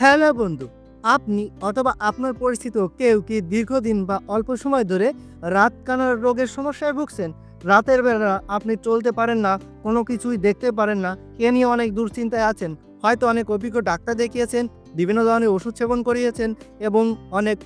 Hello বন্ধু, আপনি অথবা আপনার পরিচিত কেউ কি দীর্ঘদিন বা অল্প সময় ধরে রাতকানার রোগের সমস্যায় ভুগছেন? রাতের বেলা আপনি চলতে পারেন না, কোনো কিছুই দেখতে পারেন না, এ নিয়ে অনেক দুশ্চিন্তায় আছেন। হয়তো অনেক অভিজ্ঞ ডাক্তার দেখিয়েছেন, বিভিন্ন ধরনের ওষুধ সেবন করিয়েছেন এবং অনেক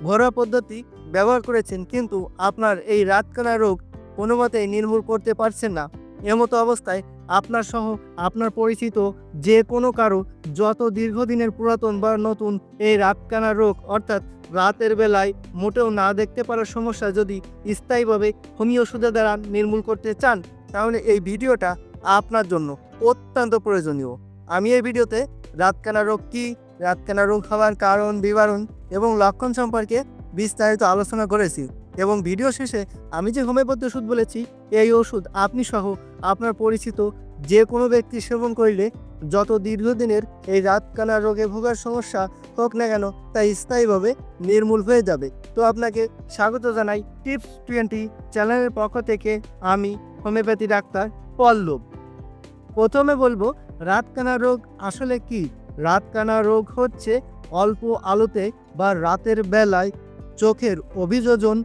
ঘরোয়া পদ্ধতি ব্যবহার করেছেন, কিন্তু আপনার এই রাতকানা রোগ কোনোমতেই নির্মূল করতে পারছেন না। এমতো অবস্থায় আপনার সহ আপনার পরিচিত যে কোনো কারো যত দীর্ঘদিনের পুরাতন বা নতুন এই রাতকানা রোগ অর্থাৎ রাতের বেলায় মোটেও না দেখতে পারার সমস্যা যদি স্থায়ীভাবে হোমিও ওষুধের দ্বারা নির্মূল করতে চান, তাহলে এই ভিডিওটা আপনার জন্য অত্যন্ত প্রয়োজনীয়। আমি এই ভিডিওতে রাতকানা রোগ কী, রাতকানা রোগ হওয়ার কারণ, বিবরণ এবং লক্ষণ সম্পর্কে বিস্তারিত আলোচনা করেছি এবং ভিডিও শেষে আমি যে হোমিওপ্যাথি ওষুধ বলেছি, এই ওষুধ আপনি সহ আপনার পরিচিত যে কোনো ব্যক্তি সেবন করলে যত দীর্ঘদিনের এই রাতকানা রোগে ভোগার সমস্যা হোক না কেন তা স্থায়ীভাবে নির্মূল হয়ে যাবে। তো আপনাকে স্বাগত জানাই টিপস 20 চ্যানেলের পক্ষ থেকে। আমি হোমিওপ্যাথি ডাক্তার পল্লব। প্রথমে বলবো রাতকানা রোগ আসলে কি। রাতকানা রোগ হচ্ছে অল্প আলোতে বা রাতের বেলায় চোখের অভিযোজন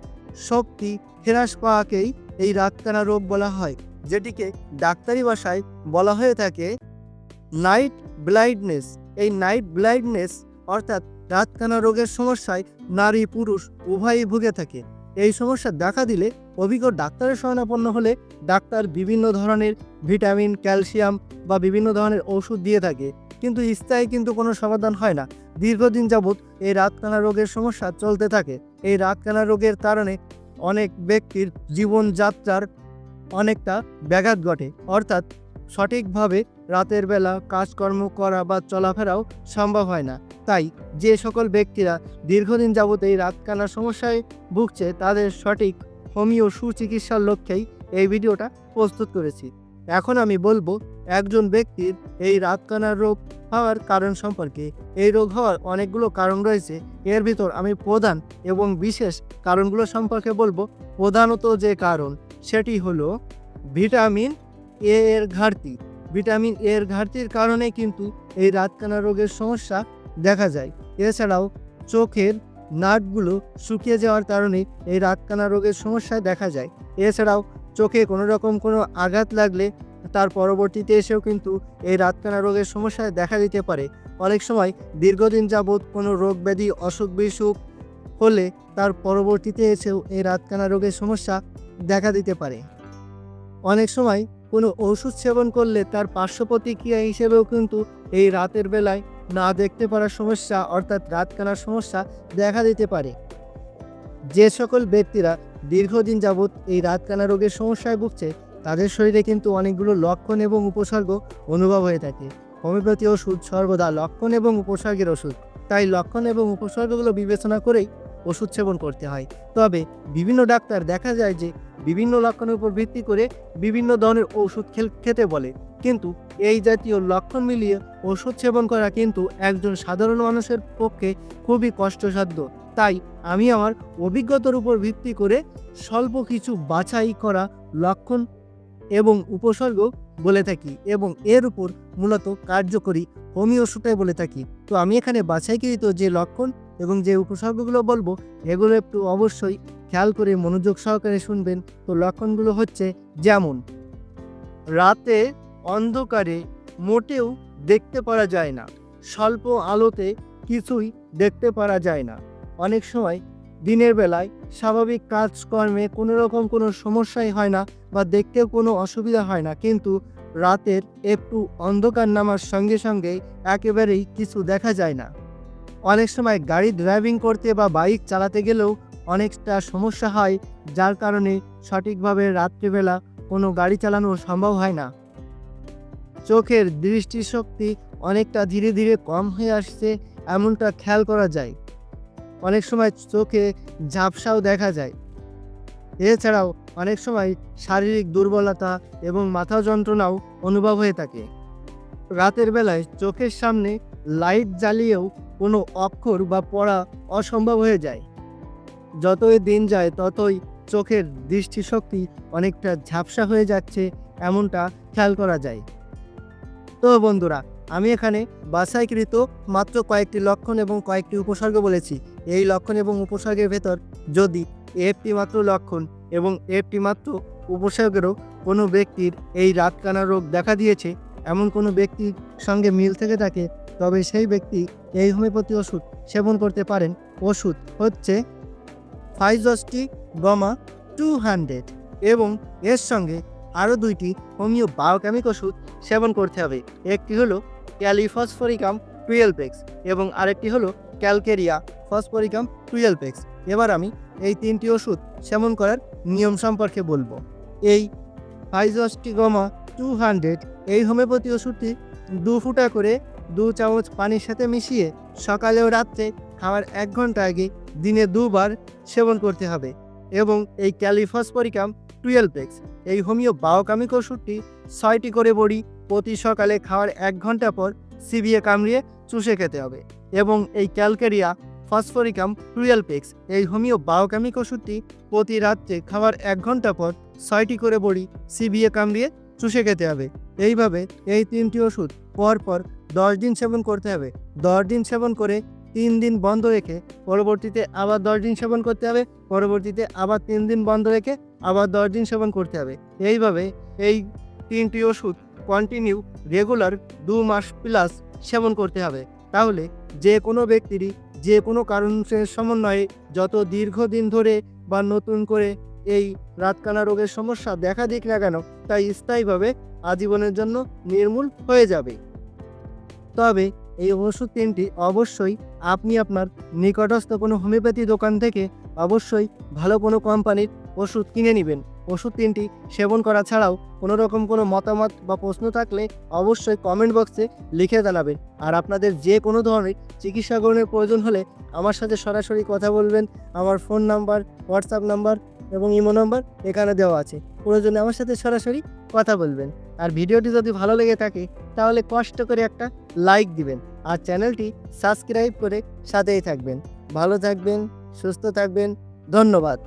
শক্তি হ্রাস পাওয়াকেই এই রাতকানা রোগ বলা হয়, যেটিকে ডাক্তারি ভাষায় বলা হয়ে থাকে নাইট ব্লাইন্ডনেস। এই নাইট ব্লাইন্ডনেস অর্থাৎ রাতকানা রোগের সমস্যায় নারী পুরুষ উভয়ই ভুগে থাকে। এই সমস্যা দেখা দিলে অভিজ্ঞ ডাক্তারের শরণাপন্ন হলে ডাক্তার বিভিন্ন ধরনের ভিটামিন, ক্যালসিয়াম বা বিভিন্ন ধরনের ওষুধ দিয়ে থাকে, কিন্তু স্থায়ী কোনো সমাধান হয় না। দীর্ঘদিন যাবৎ এই রাতকানা রোগের সমস্যা চলতে থাকে। এই রাতকানা রোগের কারণে অনেক ব্যক্তির জীবনযাত্রার অনেকটা ব্যাঘাত ঘটে, অর্থাৎ সঠিকভাবে রাতের বেলা কাজকর্ম করা বা চলাফেরাও সম্ভব হয় না। তাই যে সকল ব্যক্তিরা দীর্ঘদিন যাবৎ এই রাতকানার সমস্যায় ভুগছে, তাদের সঠিক হোমিও সুচিকিৎসার লক্ষ্যেই এই ভিডিওটা প্রস্তুত করেছি। এখন আমি বলবো একজন ব্যক্তির এই রাতকানার রোগ হওয়ার কারণ সম্পর্কে। এই রোগ হওয়ার অনেকগুলো কারণ রয়েছে, এর ভিতর আমি প্রধান এবং বিশেষ কারণগুলো সম্পর্কে বলবো। প্রধানত যে কারণ সেটি হলো ভিটামিন এ এর ঘাটতি। ভিটামিন এ এর ঘাটতির কারণে কিন্তু এই রাতকানা রোগের সমস্যা দেখা যায়। এছাড়াও চোখের নার্ভগুলো শুকিয়ে যাওয়ার কারণে এই রাতকানা রোগের সমস্যা দেখা যায়। এছাড়াও চোখে কোনো রকম কোনো আঘাত লাগলে তার পরবর্তীতে এসেও কিন্তু এই রাতকানা রোগের সমস্যা দেখা দিতে পারে। অনেক সময় দীর্ঘদিন যাবৎ কোনো রোগ ব্যাধি অসুখ বিসুখ হলে তার পরবর্তীতে এসেও এই রাতকানা রোগের সমস্যা দেখা দিতে পারে। অনেক সময় কোনো ওষুধ সেবন করলে তার পার্শ্ব প্রতিক্রিয়া হিসেবেও কিন্তু এই রাতের বেলায় না দেখতে পারার সমস্যা অর্থাৎ রাতকানার সমস্যা দেখা দিতে পারে। যে সকল ব্যক্তিরা দীর্ঘদিন যাবৎ এই রাতকানা রোগের সমস্যায় ভুগছে, তাদের শরীরে কিন্তু অনেকগুলো লক্ষণ এবং উপসর্গ অনুভব হয়ে থাকে। হোমিওপ্যাথি ওষুধ সর্বদা লক্ষণ এবং উপসর্গের ওষুধ, তাই লক্ষণ এবং উপসর্গগুলো বিবেচনা করেই ওষুধ সেবন করতে হয়। তবে বিভিন্ন ডাক্তার দেখা যায় যে বিভিন্ন লক্ষণের উপর ভিত্তি করে বিভিন্ন ধরনের ওষুধ খেতে বলে, কিন্তু এই জাতীয় লক্ষণ মিলিয়ে ওষুধ সেবন করা কিন্তু একজন সাধারণ মানুষের পক্ষে খুবই কষ্টসাধ্য। তাই আমি আমার অভিজ্ঞতার উপর ভিত্তি করে স্বল্প কিছু বাছাই করা লক্ষণ এবং উপসর্গ বলে থাকি এবং এর উপর মূলত কার্যকরী হোমিও ওষুধটাই বলে থাকি। তো আমি এখানে বাছাইকৃত যে লক্ষণ এবং যে উপসর্গগুলো বলবো, এগুলো একটু অবশ্যই খেয়াল করে মনোযোগ সহকারে শুনবেন। তো লক্ষণগুলো হচ্ছে যেমন রাতে অন্ধকারে মোটেও দেখতে পারা যায় না, স্বল্প আলোতে কিছুই দেখতে পারা যায় না। অনেক সময় দিনের বেলায় স্বাভাবিক কাজকর্মে কোনো রকম কোনো সমস্যাই হয় না বা দেখতেও কোনো অসুবিধা হয় না, কিন্তু রাতের একটু অন্ধকার নামার সঙ্গে সঙ্গেই একেবারেই কিছু দেখা যায় না। অনেক সময় গাড়ি ড্রাইভিং করতে বা বাইক চালাতে গেলেও অনেকটা সমস্যা হয়, যার কারণে সঠিকভাবে রাত্রিবেলা কোনো গাড়ি চালানো সম্ভব হয় না। চোখের দৃষ্টিশক্তি অনেকটা ধীরে ধীরে কম হয়ে আসছে, এমনটা খেয়াল করা যায়। অনেক সময় চোখে ঝাপসাও দেখা যায়। এছাড়াও অনেক সময় শারীরিক দুর্বলতা এবং মাথা যন্ত্রণাও অনুভব হয়ে থাকে। রাতের বেলায় চোখের সামনে লাইট জ্বালিয়েও কোনো অক্ষর বা পড়া অসম্ভব হয়ে যায়। যতই দিন যায় ততই চোখের দৃষ্টিশক্তি অনেকটা ঝাপসা হয়ে যাচ্ছে, এমনটা খেয়াল করা যায়। তো বন্ধুরা, আমি এখানে বাছাইকৃত মাত্র কয়েকটি লক্ষণ এবং কয়েকটি উপসর্গ বলেছি। এই লক্ষণ এবং উপসর্গের ভেতর যদি একটি মাত্র লক্ষণ এবং একটি মাত্র উপসর্গেরও কোনো ব্যক্তির এই রাতকানা রোগ দেখা দিয়েছে, এমন কোনো ব্যক্তির সঙ্গে মিল থেকে থাকে, তবে সেই ব্যক্তি এই হোমিওপ্যাথি ওষুধ সেবন করতে পারেন। ওষুধ হচ্ছে ফাইজস্টি গমা 200 এবং এর সঙ্গে আরও দুইটি হোমিও বায়োকেমিক ওষুধ সেবন করতে হবে। একটি হলো ক্যালিফসফরিকাম 12x এবং আরেকটি হলো ক্যালকেরিয়া ফসফরিকাম 12x। এবার আমি এই তিনটি ওষুধ সেবন করার নিয়ম সম্পর্কে বলবো। এই ফাইজস্টিগমা 200 এই হোমিওপ্যাথি ওষুধটি 2 ফুটা করে 2 চামচ পানির সাথে মিশিয়ে সকালে ও রাত্রে খাওয়ার 1 ঘন্টা আগে দিনে 2 বার সেবন করতে হবে। এবং এই ক্যালিফসফরিকাম 12x এই হোমিও বায়োকেমিক ওষুধটি 6টি করে বড়ি প্রতি সকালে খাওয়ার 1 ঘন্টা পর চিবিয়ে কামড়িয়ে চুষে খেতে হবে। এবং এই ক্যালকেরিয়া ফসফরিকাম 12x এই হোমিও বায়োকেমিক ওষুধটি প্রতি রাত্রে খাওয়ার 1 ঘন্টা পর 6টি করে বড়ি চিবিয়ে কামড়িয়ে চুষে খেতে হবে। এইভাবে এই তিনটি ওষুধ পরপর 10 দিন সেবন করতে হবে। 10 দিন সেবন করে 3 দিন বন্ধ রেখে পরবর্তীতে আবার 10 দিন সেবন করতে হবে। পরবর্তীতে আবার 3 দিন বন্ধ রেখে আবার 10 দিন সেবন করতে হবে। এইভাবে এই তিনটি ওষুধ কন্টিনিউ রেগুলার 2 মাস প্লাস সেবন করতে হবে। তাহলে যে কোনো ব্যক্তিরই যে কোনো কারণের সমন্বয়ে যত দীর্ঘদিন ধরে বা নতুন করে এই রাতকানা রোগের সমস্যা দেখা দিক না কেন, তাই স্থায়ীভাবে আজীবনের জন্য নির্মূল হয়ে যাবে। তবে এই ওষুধ তিনটি অবশ্যই আপনি আপনার নিকটস্থ কোনো হোমিওপ্যাথি দোকান থেকে অবশ্যই ভালো কোনো কোম্পানির ওষুধ কিনে নেবেন। ওষুধ তিনটি সেবন করা ছাড়াও কোনো রকম কোনো মতামত বা প্রশ্ন থাকলে অবশ্যই কমেন্ট বক্সে লিখে জানাবেন। আর আপনাদের যে কোনো ধরনের চিকিৎসা গ্রহণের প্রয়োজন হলে আমার সাথে সরাসরি কথা বলবেন। আমার ফোন নাম্বার, হোয়াটসঅ্যাপ নাম্বার এবং ইমো নাম্বার এখানে দেওয়া আছে। প্রয়োজনে আমার সাথে সরাসরি কথা বলবেন। আর ভিডিওটি যদি ভালো লেগে থাকে তাহলে কষ্ট করে একটা লাইক দিবেন আর চ্যানেলটি সাবস্ক্রাইব করে সাথেই থাকবেন। ভালো থাকবেন, সুস্থ থাকবেন। ধন্যবাদ।